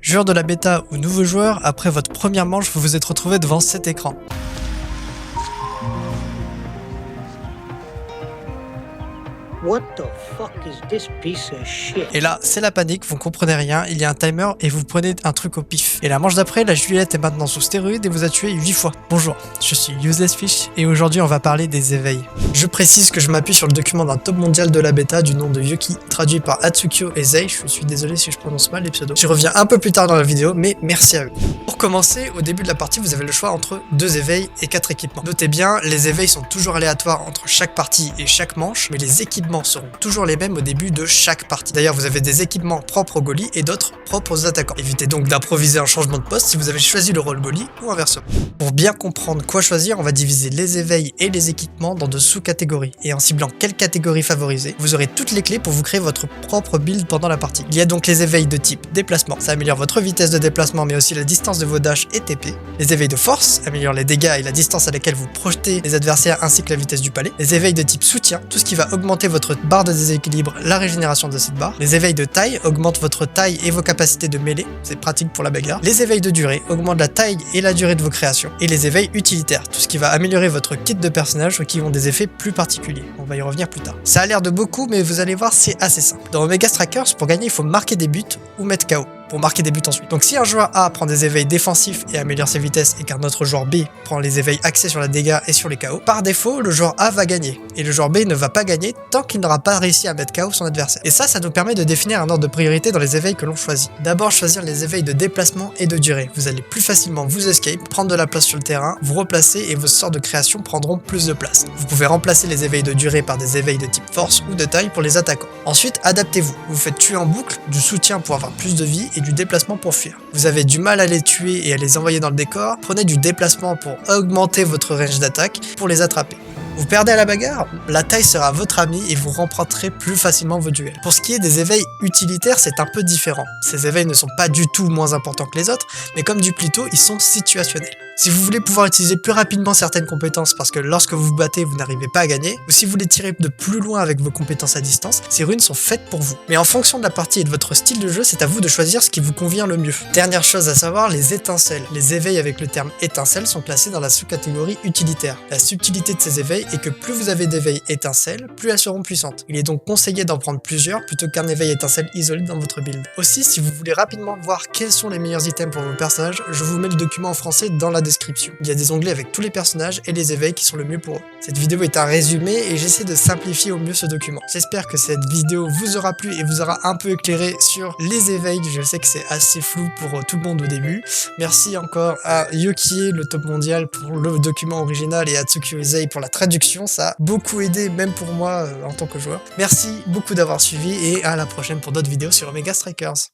Joueur de la bêta ou nouveau joueur, après votre première manche, vous vous êtes retrouvé devant cet écran. What the fuck is this piece of shit? Et là, c'est la panique, vous comprenez rien, il y a un timer et vous prenez un truc au pif. Et la manche d'après, la Juliette est maintenant sous stéroïde et vous a tué 8 fois. Bonjour, je suis UselessFish et aujourd'hui on va parler des éveils. Je précise que je m'appuie sur le document d'un top mondial de la bêta du nom de Yuki, traduit par Atsukyo et Zei, je suis désolé si je prononce mal les pseudos. J'y reviens un peu plus tard dans la vidéo, mais merci à eux. Pour commencer, au début de la partie, vous avez le choix entre 2 éveils et 4 équipements. Notez bien, les éveils sont toujours aléatoires entre chaque partie et chaque manche, mais les équipements seront toujours les mêmes au début de chaque partie. D'ailleurs, vous avez des équipements propres aux goalies et d'autres propres aux attaquants. Évitez donc d'improviser un changement de poste si vous avez choisi le rôle goalie ou inversement. Pour bien comprendre quoi choisir, on va diviser les éveils et les équipements dans 2 sous-catégories. Et en ciblant quelle catégorie favoriser, vous aurez toutes les clés pour vous créer votre propre build pendant la partie. Il y a donc les éveils de type déplacement, ça améliore votre vitesse de déplacement mais aussi la distance de vos dash et TP. Les éveils de force améliorent les dégâts et la distance à laquelle vous projetez les adversaires ainsi que la vitesse du palais. Les éveils de type soutien, tout ce qui va augmenter votre barre de déséquilibre, la régénération de cette barre. Les éveils de taille augmentent votre taille et vos capacités de mêlée, c'est pratique pour la bagarre. Les éveils de durée augmentent la taille et la durée de vos créations. Et les éveils utilitaires, tout ce qui va améliorer votre kit de personnages ou qui ont des effets plus particuliers. On va y revenir plus tard. Ça a l'air de beaucoup, mais vous allez voir, c'est assez simple. Dans Omega Strikers, pour gagner, il faut marquer des buts ou mettre KO. Pour marquer des buts ensuite. Donc si un joueur A prend des éveils défensifs et améliore ses vitesses et qu'un autre joueur B prend les éveils axés sur la dégâts et sur les KO, par défaut, le joueur A va gagner. Et le joueur B ne va pas gagner tant qu'il n'aura pas réussi à mettre KO son adversaire. Et ça nous permet de définir un ordre de priorité dans les éveils que l'on choisit. D'abord choisir les éveils de déplacement et de durée. Vous allez plus facilement vous escape, prendre de la place sur le terrain, vous replacer et vos sorts de création prendront plus de place. Vous pouvez remplacer les éveils de durée par des éveils de type force ou de taille pour les attaquants. Ensuite, adaptez-vous. Vous faites tuer en boucle, du soutien pour avoir plus de vie et du déplacement pour fuir. Vous avez du mal à les tuer et à les envoyer dans le décor, prenez du déplacement pour augmenter votre range d'attaque pour les attraper. Vous perdez à la bagarre, la taille sera votre ami et vous remporterez plus facilement vos duels. Pour ce qui est des éveils utilitaires, c'est un peu différent. Ces éveils ne sont pas du tout moins importants que les autres, mais comme dit plus tôt, ils sont situationnels. Si vous voulez pouvoir utiliser plus rapidement certaines compétences parce que lorsque vous vous battez, vous n'arrivez pas à gagner, ou si vous voulez tirer de plus loin avec vos compétences à distance, ces runes sont faites pour vous. Mais en fonction de la partie et de votre style de jeu, c'est à vous de choisir ce qui vous convient le mieux. Dernière chose à savoir, les étincelles. Les éveils avec le terme étincelle sont classés dans la sous-catégorie utilitaire. La subtilité de ces éveils est que plus vous avez d'éveils étincelles, plus elles seront puissantes. Il est donc conseillé d'en prendre plusieurs plutôt qu'un éveil étincelle isolé dans votre build. Aussi, si vous voulez rapidement voir quels sont les meilleurs items pour vos personnages, je vous mets le document en français dans la description. Il y a des onglets avec tous les personnages et les éveils qui sont le mieux pour eux. Cette vidéo est un résumé et j'essaie de simplifier au mieux ce document. J'espère que cette vidéo vous aura plu et vous aura un peu éclairé sur les éveils. Je sais que c'est assez flou pour tout le monde au début. Merci encore à Yuki, le top mondial, pour le document original et à Atsukyo et Zei pour la traduction. Ça a beaucoup aidé même pour moi en tant que joueur. Merci beaucoup d'avoir suivi et à la prochaine pour d'autres vidéos sur Omega Strikers.